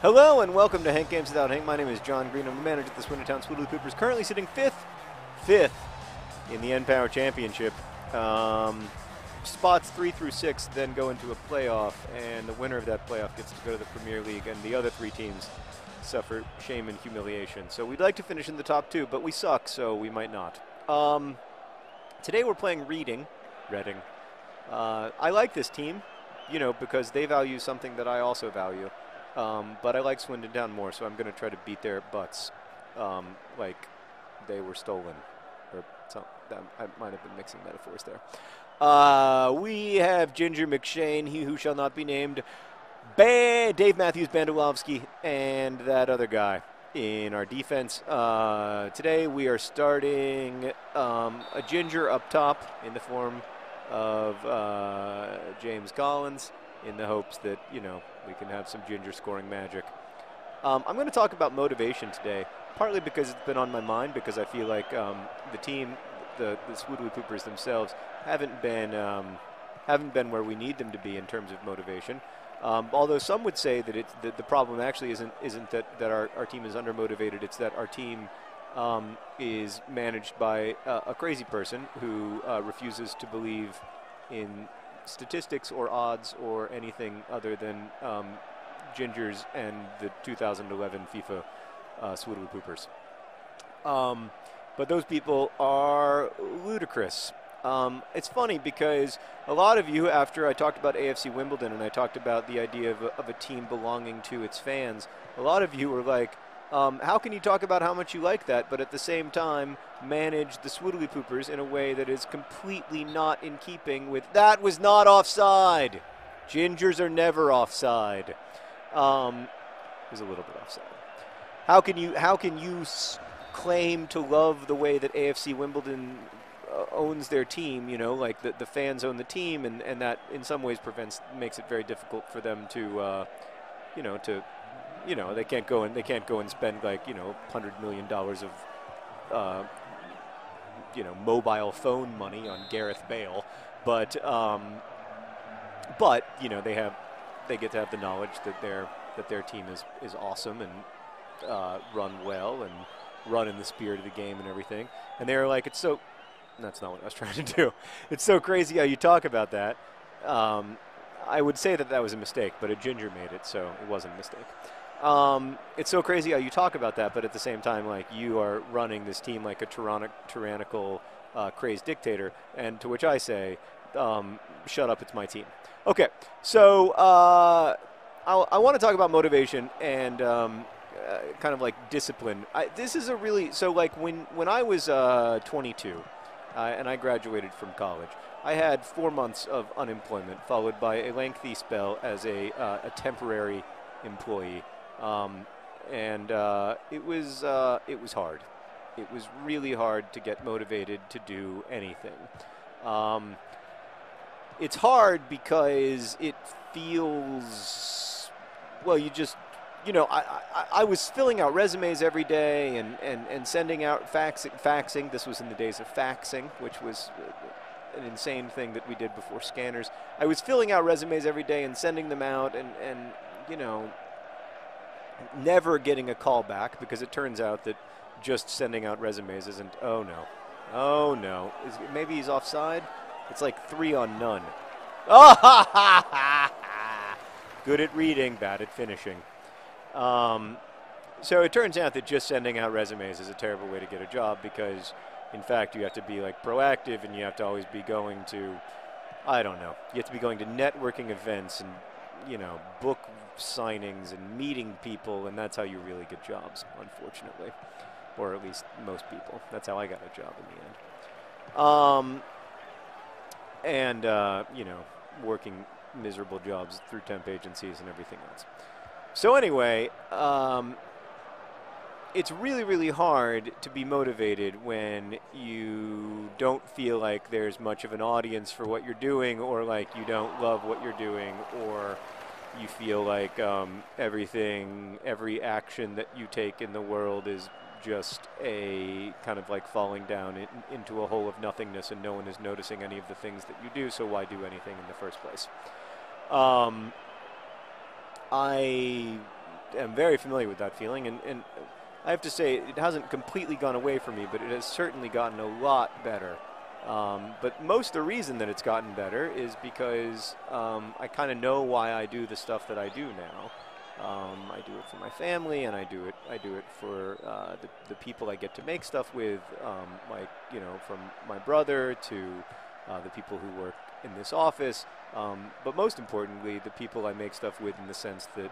Hello and welcome to Hank Games Without Hank. My name is John Green. I'm the manager at the Swoodilypoopers, currently sitting fifth in the N-Power Championship. Spots 3 through 6 then go into a playoff, and the winner of that playoff gets to go to the Premier League, and the other 3 teams suffer shame and humiliation. So we'd like to finish in the top 2, but we suck, so we might not. Today we're playing Reading. I like this team, because they value something that I also value. But I like Swindon Town more, so I'm going to try to beat their butts like they were stolen. Or I might have been mixing metaphors there. We have Ginger McShane, he who shall not be named, Dave Matthews Bandolovsky, and that other guy in our defense. Today we are starting a Ginger up top in the form of James Collins, in the hopes that, we can have some Ginger scoring magic. I'm going to talk about motivation today, partly because it's been on my mind, because I feel like the team, the Swoodilypoopers themselves, haven't been where we need them to be in terms of motivation. Although some would say that the problem actually isn't that our team is undermotivated, it's that our team is managed by a crazy person who refuses to believe in statistics or odds or anything other than Gingers and the 2011 FIFA Swoodilypoopers. But those people are ludicrous. It's funny because a lot of you, after I talked about AFC Wimbledon and I talked about the idea of a team belonging to its fans, a lot of you were like, how can you talk about how much you like that, but at the same time manage the Swoodilypoopers in a way that is completely not in keeping with that was not offside. Gingers are never offside. It was a little bit offside. How can you claim to love the way that AFC Wimbledon owns their team? Like the fans own the team, and that in some ways makes it very difficult for them to, they can't go and spend like $100 million of mobile phone money on Gareth Bale, but they get to have the knowledge that their team is awesome and run well and run in the spirit of the game and everything. And they're like, that's not what I was trying to do. It's so crazy how you talk about that. I would say that was a mistake, but a Ginger made it, so it wasn't a mistake. It's so crazy how you talk about that, but at the same time, like, you are running this team like a tyrannical, crazed dictator, and to which I say, shut up, it's my team. Okay, so I want to talk about motivation and kind of like discipline. This is when I was 22 and I graduated from college, I had 4 months of unemployment, followed by a lengthy spell as a temporary employee. It was hard. It was really hard to get motivated to do anything. It's hard because it feels, well, I was filling out resumes every day and sending out faxing. This was in the days of faxing, which was an insane thing that we did before scanners. I was filling out resumes every day and sending them out and never getting a call back, because it turns out that just sending out resumes isn't. Oh no, maybe he's offside. It's like 3 on none. Oh, good at reading, bad at finishing. So it turns out that just sending out resumes is a terrible way to get a job, because in fact you have to be like proactive, and you have to always be going to, I don't know, you have to be going to networking events and book signings and meeting people, and that's how you really get jobs, unfortunately, or at least most people. That's how I got a job in the end. Working miserable jobs through temp agencies and everything else. So anyway, it's really, really hard to be motivated when you don't feel like there's much of an audience for what you're doing, or like you don't love what you're doing, or you feel like every action that you take in the world is just a kind of like falling down into a hole of nothingness, and no one is noticing any of the things that you do, so why do anything in the first place? I am very familiar with that feeling, and I have to say it hasn't completely gone away from me, but it has certainly gotten a lot better. But most of the reason that it's gotten better is because I kind of know why I do the stuff that I do now. I do it for my family, and I do it for the people I get to make stuff with, like, you know, from my brother to the people who work in this office, but most importantly, the people I make stuff with, in the sense that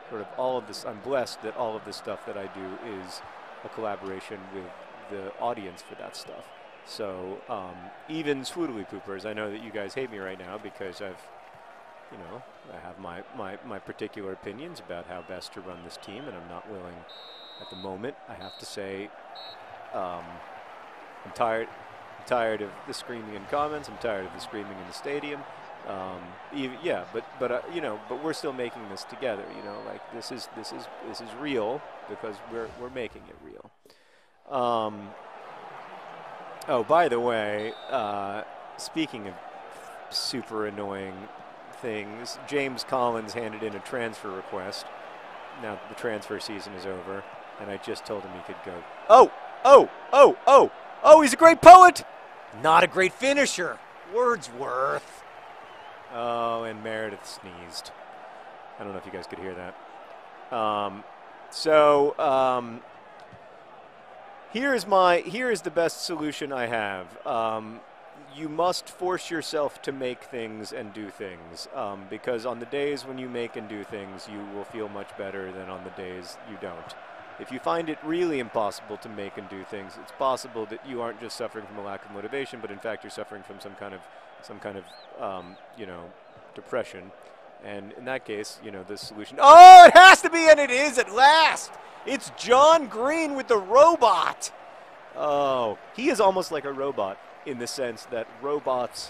sort of all of this, I'm blessed that all of the stuff that I do is a collaboration with the audience for that stuff. So even Swoodilypoopers, I know that you guys hate me right now because I have my particular opinions about how best to run this team, and I'm not willing at the moment, I have to say, I'm tired of the screaming in comments. I'm tired of the screaming in the stadium. But we're still making this together. You know, like this is real because we're making it real. Oh, by the way, speaking of super annoying things, James Collins handed in a transfer request. Now that the transfer season is over, and I just told him he could go. Oh, he's a great poet! Not a great finisher. Wordsworth. Oh, and Meredith sneezed. I don't know if you guys could hear that. Here is the best solution I have. You must force yourself to make things and do things, because on the days when you make and do things, you will feel much better than on the days you don't. If you find it really impossible to make and do things, it's possible that you aren't just suffering from a lack of motivation, but in fact you're suffering from some kind of depression. And in that case, the solution. Oh, it has to be, and it is at last. It's John Green with the robot. Oh, he is almost like a robot in the sense that robots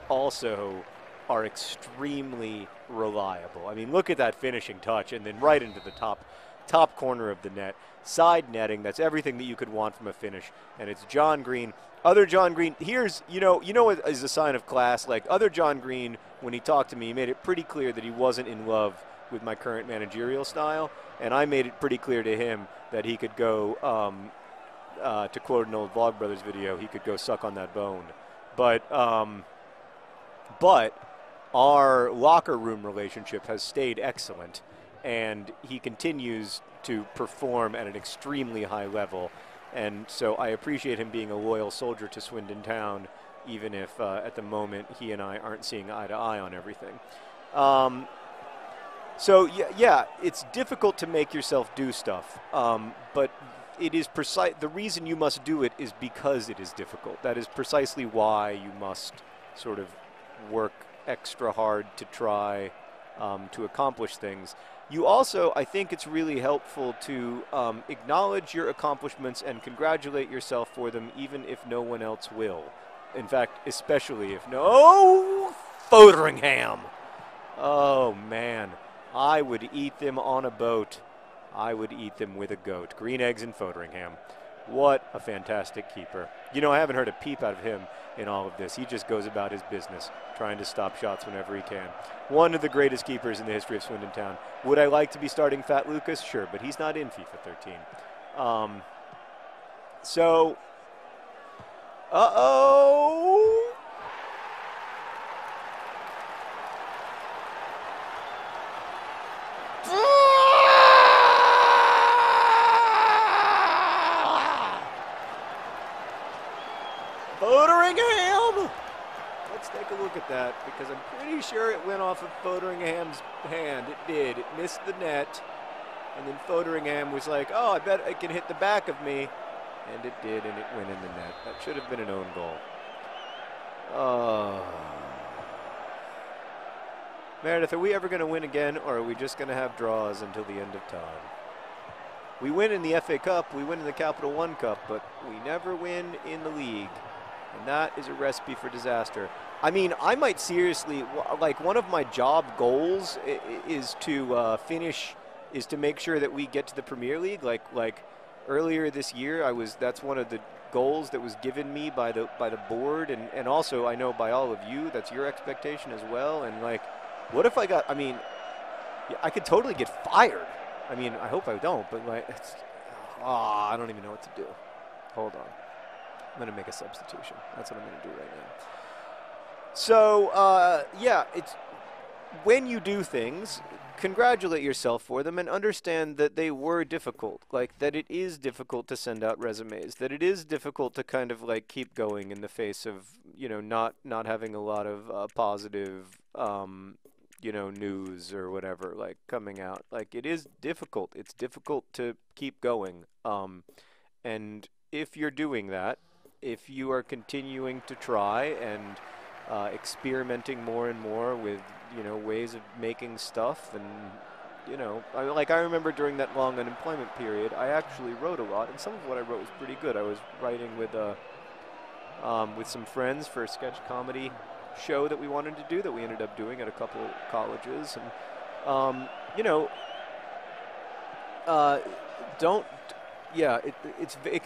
also are extremely reliable. I mean, look at that finishing touch, and then right into the top corner of the net. Side netting, that's everything that you could want from a finish. And it's John Green. Other John Green, here's, what is a sign of class? Like, other John Green, when he talked to me, he made it pretty clear that he wasn't in love with my current managerial style. And I made it pretty clear to him that he could go, to quote an old Vlogbrothers video, he could go suck on that bone. But our locker room relationship has stayed excellent. And he continues to perform at an extremely high level. And so I appreciate him being a loyal soldier to Swindon Town, even if at the moment he and I aren't seeing eye to eye on everything. It's difficult to make yourself do stuff. But it is the reason you must do it is because it is difficult. That is precisely why you must sort of work extra hard to try to accomplish things. You also, I think it's really helpful to acknowledge your accomplishments and congratulate yourself for them, even if no one else will. In fact, especially if Fotheringham! Oh, man. I would eat them on a boat. I would eat them with a goat. Green eggs and Fotheringham. What a fantastic keeper. I haven't heard a peep out of him in all of this. He just goes about his business, trying to stop shots whenever he can. One of the greatest keepers in the history of Swindon Town. Would I like to be starting Fat Lucas? Sure, but he's not in FIFA 13. Uh-oh! Fotheringham! Let's take a look at that, because I'm pretty sure it went off of Fotheringham's hand. It did. It missed the net. And then Fotheringham was like, oh, I bet it can hit the back of me. And it did, and it went in the net. That should have been an own goal. Oh. Meredith, are we ever going to win again, or are we just going to have draws until the end of time? We win in the FA Cup, we win in the Capital One Cup, but we never win in the league. And that is a recipe for disaster. I mean, I might seriously, like, one of my job goals is to is to make sure that we get to the Premier League. Like earlier this year, that's one of the goals that was given me by the board, and also I know by all of you, that's your expectation as well. And like, what if I got, I mean, Yeah, I could totally get fired. I mean, I hope I don't, but like, I don't even know what to do. Hold on. I'm going to make a substitution. That's what I'm going to do right now. So, yeah, it's when you do things, congratulate yourself for them and understand that they were difficult. Like, that it is difficult to send out resumes, that it is difficult to kind of like keep going in the face of, you know, not having a lot of positive, you know, news or whatever, like coming out. Like, it is difficult. It's difficult to keep going. And if you're doing that, if you are continuing to try and experimenting more and more with, you know, ways of making stuff, and, you know, I remember during that long unemployment period, I actually wrote a lot, and some of what I wrote was pretty good. I was writing with some friends for a sketch comedy show that we wanted to do that we ended up doing at a couple of colleges, and you know, don't. Yeah, it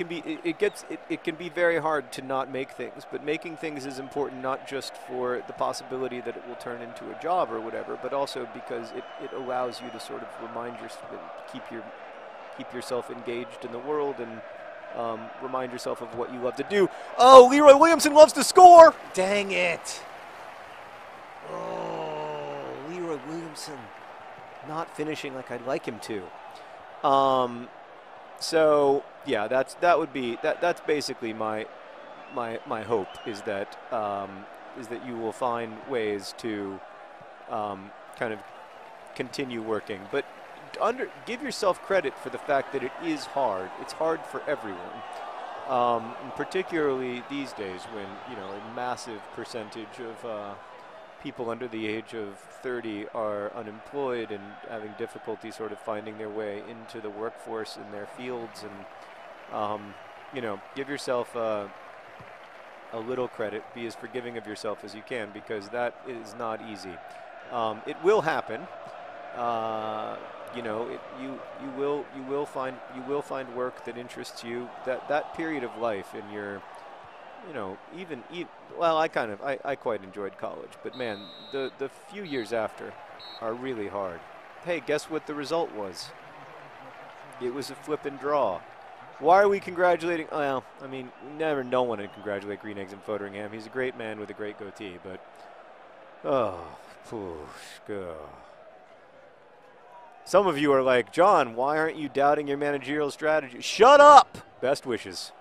can be very hard to not make things, but making things is important not just for the possibility that it will turn into a job or whatever, but also because it allows you to sort of keep yourself engaged in the world and remind yourself of what you love to do. Oh, Leroy Williamson loves to score! Dang it! Oh, Leroy Williamson not finishing like I'd like him to. So yeah, that's basically my hope is that you will find ways to kind of continue working, but give yourself credit for the fact that it is hard. It's hard for everyone, and particularly these days when, you know, a massive percentage of people under the age of 30 are unemployed and having difficulty sort of finding their way into the workforce in their fields. And, you know, give yourself a little credit. Be as forgiving of yourself as you can, because that is not easy. It will happen. You know, you will find work that interests you. That period of life in your, you know, well, I quite enjoyed college, but man, the few years after are really hard. Hey, guess what the result was? It was a flip and draw. Why are we congratulating? Well, I mean, never no one to congratulate Green Eggs and Fotheringham. He's a great man with a great goatee, but some of you are like, John, why aren't you doubting your managerial strategy? Shut up! Best wishes.